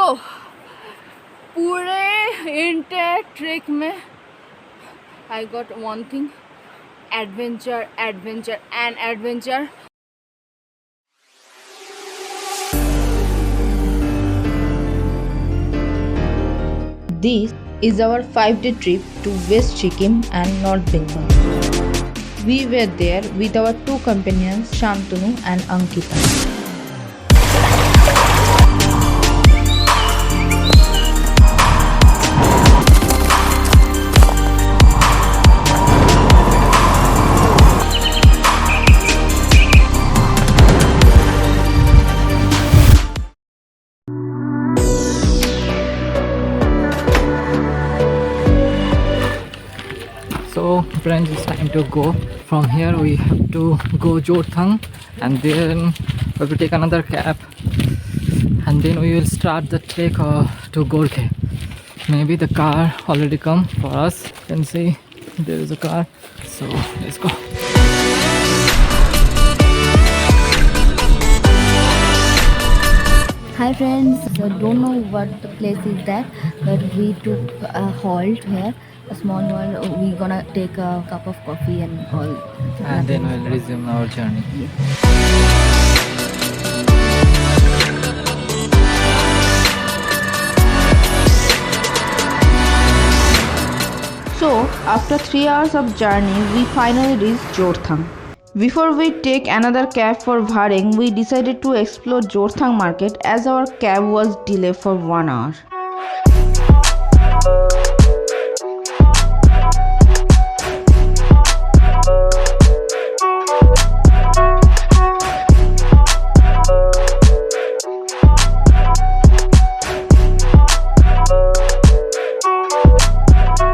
तो पूरे entire track में I got one thing, adventure, adventure and adventure. This is our 5-day trip to West Sikkim and North Bengal. We were there with our two companions Shantanu and Ankita. So friends, it's time to go. From here we have to go Jorthang and then we have to take another cab and then we will start the trek to Gorkhe. Maybe the car already come for us. You can see there is a car. So let's go. Hi friends, so don't know what the place is that, but we took a halt here, a small one. We gonna take a cup of coffee and all. And then we'll resume our journey. So, after 3 hours of journey, we finally reached Jorthang. Before we take another cab for Bharing, we decided to explore Jorthang market as our cab was delayed for 1 hour.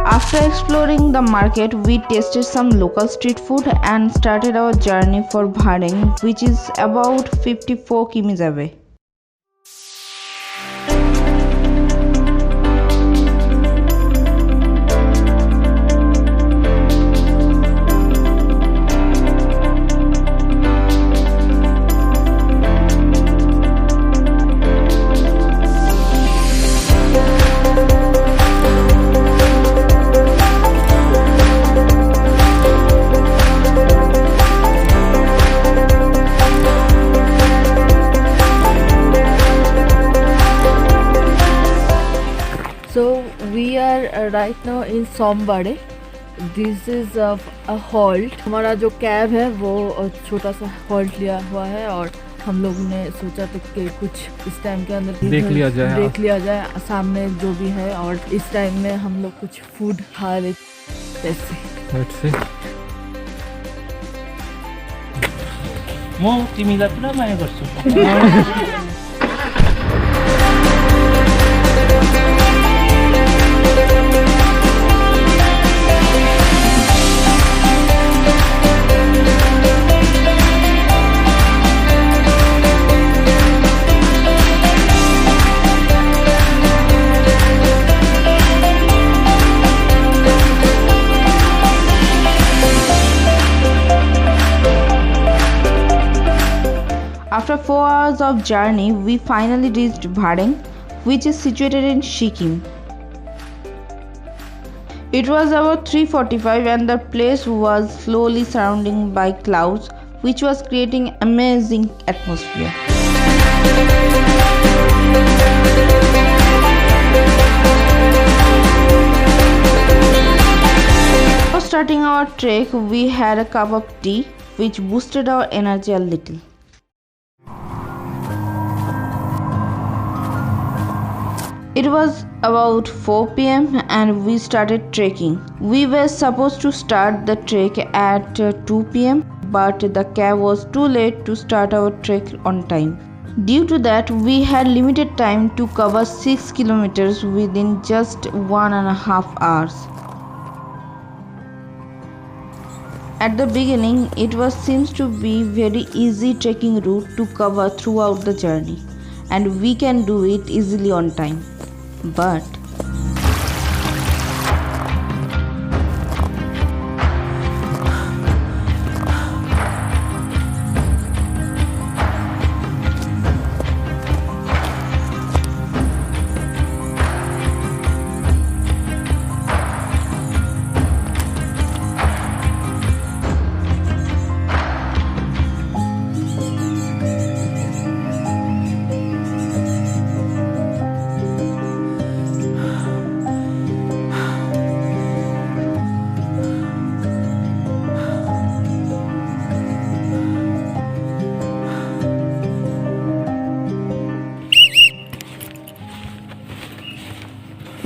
After exploring the market, we tasted some local street food and started our journey for Bharing, which is about 54 kimis away. So we are right now in Sombade. This is a halt. हमारा जो cab है वो छोटा सा halt लिया हुआ है और हम लोगों ने सोचा तो कि कुछ इस टाइम के अंदर देख लिया जाए सामने जो भी है, और इस टाइम में हम लोग कुछ फूड खा रहे जैसे। म तिमीलाई पुरा माया गर्छु। After 4 hours of journey, we finally reached Bharing, which is situated in Sikkim. It was about 3:45 and the place was slowly surrounded by clouds, which was creating amazing atmosphere. Before starting our trek, we had a cup of tea, which boosted our energy a little. It was about 4 p.m. and we started trekking. We were supposed to start the trek at 2 p.m. but the cab was too late to start our trek on time. Due to that, we had limited time to cover 6 kilometers within just 1.5 hours. At the beginning, it seems to be very easy trekking route to cover throughout the journey, and we can do it easily on time. But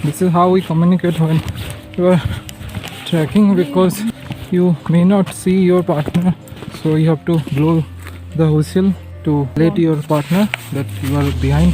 This is how we communicate when you are trekking, because you may not see your partner, so you have to blow the whistle to let your partner that you are behind.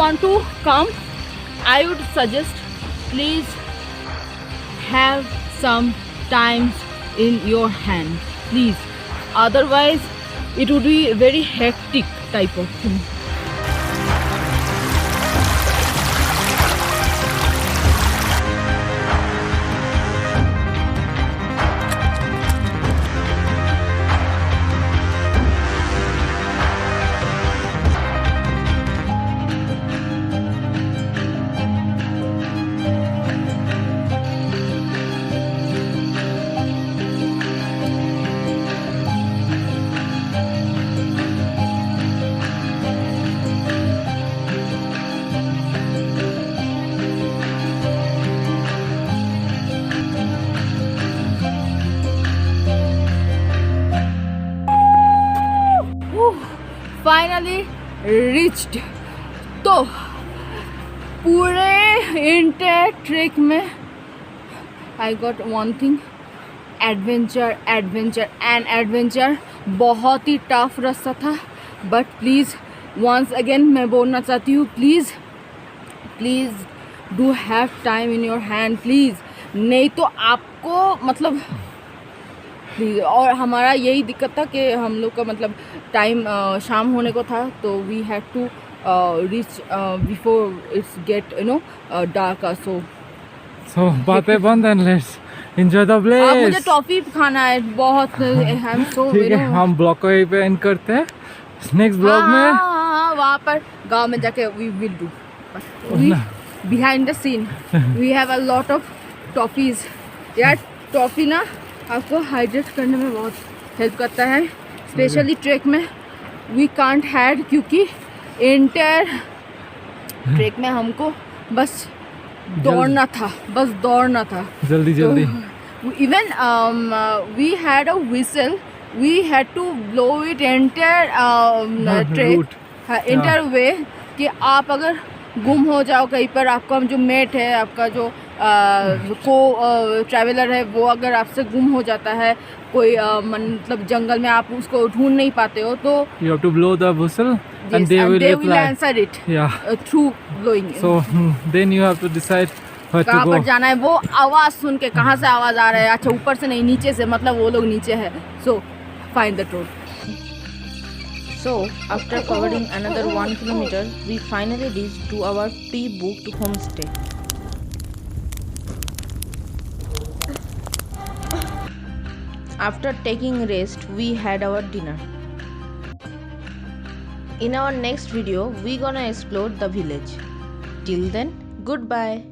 Want to come, I would suggest please have some time in your hand, please. Otherwise it would be a very hectic type of thing. Finally reached. तो पूरे entire trek में I got one thing, adventure adventure and adventure. बहुत ही tough रास्ता था, but please once again मैं बोलना चाहती हूँ, please please do have time in your hand please, नहीं तो आपको मतलब प्लीज़। और हमारा यही दिक्कत था कि हम लोग का मतलब टाइम शाम होने को था, तो we had to reach before it's get dark. So बातें बंद and let's enjoy the place. अब मुझे टॉफी खाना है बहुत। आई एम सो ठीक है, हम ब्लॉग को यहीं पे एंड करते हैं। नेक्स्ट ब्लॉग में वहाँ पर गांव में जाके we will do behind the scene. We have a lot of toffees. यार टॉफी ना आपको हाइड्रेट करने में बहुत हेल्प करता है, स्पेशली ट्रैक में। वी कांट हैड, क्योंकि इंटर ट्रैक में हमको बस दौड़ना था, बस दौड़ना था जल्दी जल्दी। Even we had a whistle, we had to blow it enter track, inter way, कि आप अगर गुम हो जाओ कहीं पर, आपका जो मेट है, आपका जो को ट्रैवलर है, वो अगर आपसे गुम हो जाता है कोई मतलब जंगल में, आप उसको ढूंढ नहीं पाते हो, तो you have to blow the whistle yes, and they will will reply. answer it Yeah. through blowing. So then you have to decide where to कहाँ go. पर जाना है, वो आवाज़ सुन के कहाँ से आवाज़ आ रहा है, अच्छा ऊपर से नहीं नीचे से, मतलब वो लोग नीचे है। So find the road. So, after covering another 1 kilometer, we finally reached to our pre-booked homestay. After taking rest, we had our dinner. In our next video, we gonna explore the village. Till then, goodbye.